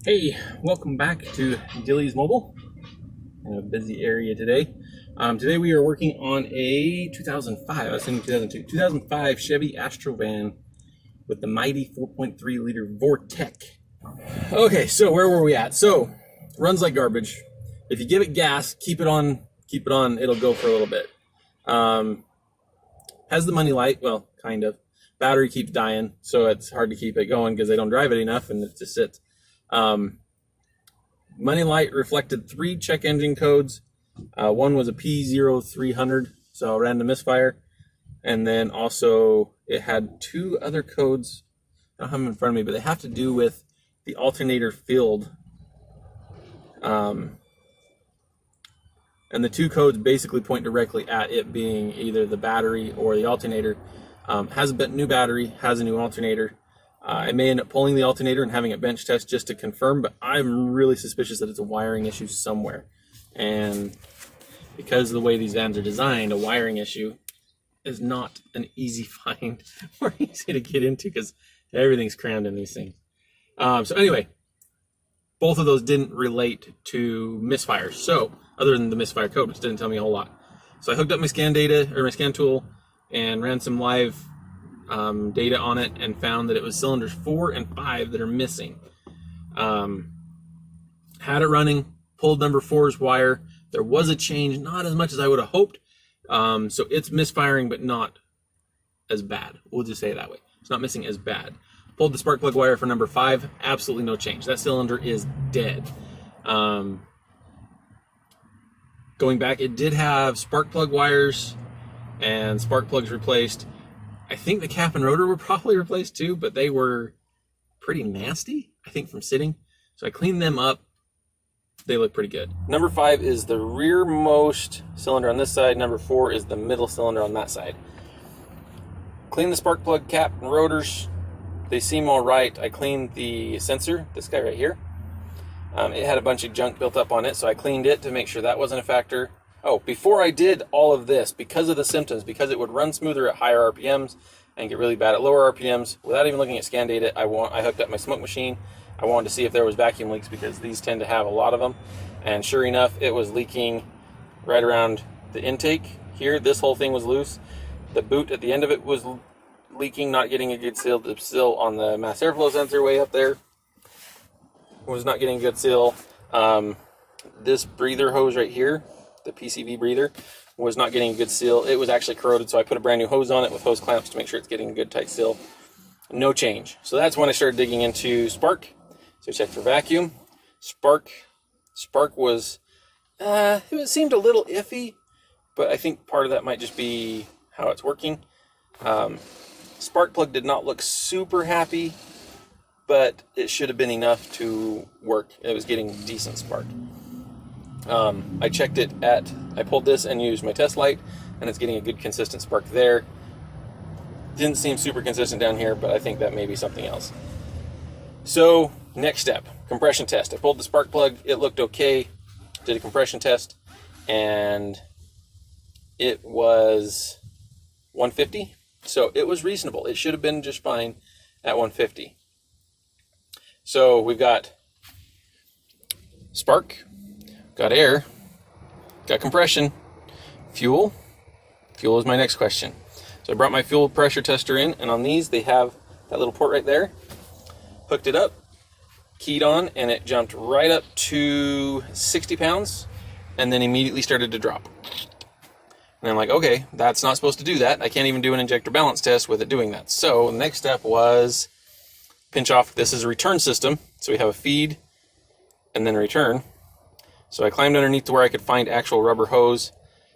Hey, welcome back to Dilly's Mobile in a busy area today. Today we are working on a 2005, I was thinking 2002, 2005 Chevy Astro van with the mighty 4.3 liter Vortec. Okay, so where were we at? So, runs like garbage. If you give it gas, keep it on, it'll go for a little bit. Has the money light, well, kind of. Battery keeps dying, so it's hard to keep it going because they don't drive it enough and it just sits. Money light reflected 3 check engine codes. One was a P0300, so random misfire. And then also it had 2 other codes. I don't have them in front of me, but they have to do with the alternator field. And the 2 codes basically point directly at it being either the battery or the alternator. Has a new battery, has a new alternator. I may end up pulling the alternator and having a bench test just to confirm, but I'm really suspicious that it's a wiring issue somewhere. And because of the way these vans are designed, a wiring issue is not an easy find or easy to get into because everything's crammed in these things. So anyway, both of those didn't relate to misfires. So other than the misfire code, which didn't tell me a whole lot. So I hooked up my scan tool and ran some live data on it and found that it was cylinders 4 and 5 that are missing. Had it running, pulled number 4's wire. There was a change, not as much as I would have hoped. So it's misfiring, but not as bad. We'll just say it that way. It's not missing as bad. Pulled the spark plug wire for number 5. Absolutely no change. That cylinder is dead. Going back, it did have spark plug wires and spark plugs replaced. I think the cap and rotor were probably replaced too, but they were pretty nasty, I think, from sitting. So I cleaned them up. They look pretty good. Number 5 is the rearmost cylinder on this side. Number 4 is the middle cylinder on that side. Cleaned the spark plug cap and rotors. They seem all right. I cleaned the sensor, this guy right here. It had a bunch of junk built up on it, so I cleaned it to make sure that wasn't a factor. Oh, before I did all of this, because of the symptoms, because it would run smoother at higher RPMs and get really bad at lower RPMs, without even looking at scan data, I hooked up my smoke machine. I wanted to see if there was vacuum leaks because these tend to have a lot of them. And sure enough, it was leaking right around the intake here. This whole thing was loose. The boot at the end of it was leaking, not getting a good seal. The seal on the mass airflow sensor way up there was not getting a good seal. This breather hose right here, the PCV breather, was not getting a good seal. It was actually corroded, so I put a brand new hose on it with hose clamps to make sure it's getting a good tight seal. No change. So that's when I started digging into spark. So I checked for vacuum. Spark was, it seemed a little iffy, but I think part of that might just be how it's working. Spark plug did not look super happy, but it should have been enough to work. It was getting decent spark. I checked it I pulled this and used my test light, and it's getting a good consistent spark there. Didn't seem super consistent down here, but I think that may be something else. So, next step, compression test. I pulled the spark plug, it looked okay, did a compression test, and it was 150. So it was reasonable. It should have been just fine at 150. So we've got spark, got air, got compression, fuel. Fuel is my next question. So I brought my fuel pressure tester in, and on these they have that little port right there. Hooked it up, keyed on, and it jumped right up to 60 pounds and then immediately started to drop. And I'm like, okay, that's not supposed to do that. I can't even do an injector balance test with it doing that. So the next step was pinch off. This is a return system. So we have a feed and then a return. So I climbed underneath to where I could find actual rubber hose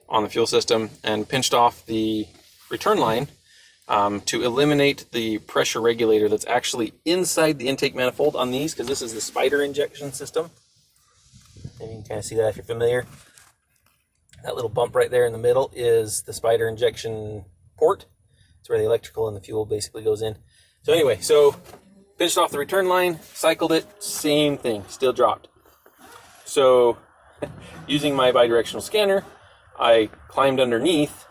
on the fuel system and pinched off the return line to eliminate the pressure regulator that's actually inside the intake manifold on these, because this is the spider injection system. Maybe you can kind of see that if you're familiar. That little bump right there in the middle is the spider injection port. It's where the electrical and the fuel basically goes in. So anyway, so pinched off the return line, cycled it, same thing, still dropped. So using my bidirectional scanner, I climbed underneath,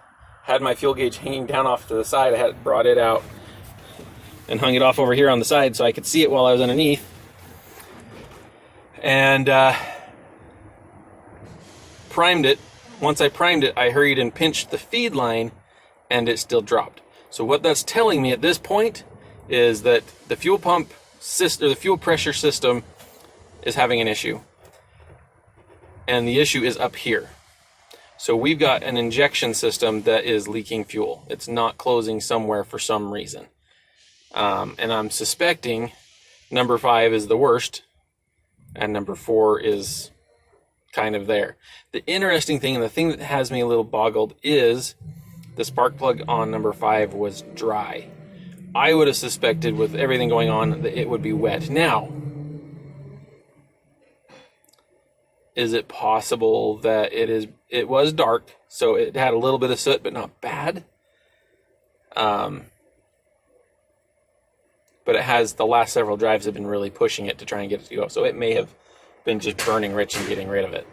had my fuel gauge hanging down off to the side. I had brought it out and hung it off over here on the side so I could see it while I was underneath. And primed it. Once I primed it, I hurried and pinched the feed line, and it still dropped. So what that's telling me at this point is that the fuel pump system, or the fuel pressure system, is having an issue. And the issue is up here. So we've got an injection system that is leaking fuel. It's not closing somewhere for some reason. And I'm suspecting number 5 is the worst, and number 4 is kind of there. The interesting thing, and the thing that has me a little boggled, is the spark plug on number 5 was dry. I would have suspected, with everything going on, that it would be wet. Now, is it possible that it was dark, so it had a little bit of soot, but not bad? But it has, the last several drives have been really pushing it to try and get it to go. So it may have been just burning rich and getting rid of it.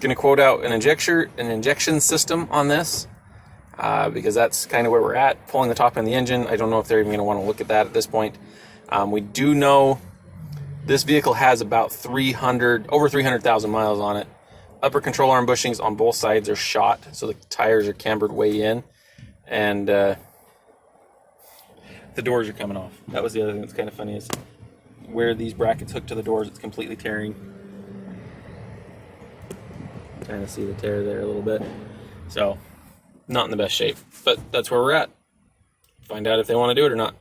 Going to quote out an injection system on this, because that's kind of where we're at. Pulling the top end of the engine, I don't know if they're even going to want to look at that at this point. We do know this vehicle has about over 300,000 miles on it. Upper control arm bushings on both sides are shot, so the tires are cambered way in, and the doors are coming off. That was the other thing that's kind of funny, is where these brackets hook to the doors, it's completely tearing. Kind of see the tear there a little bit. So, not in the best shape, but that's where we're at. Find out if they want to do it or not.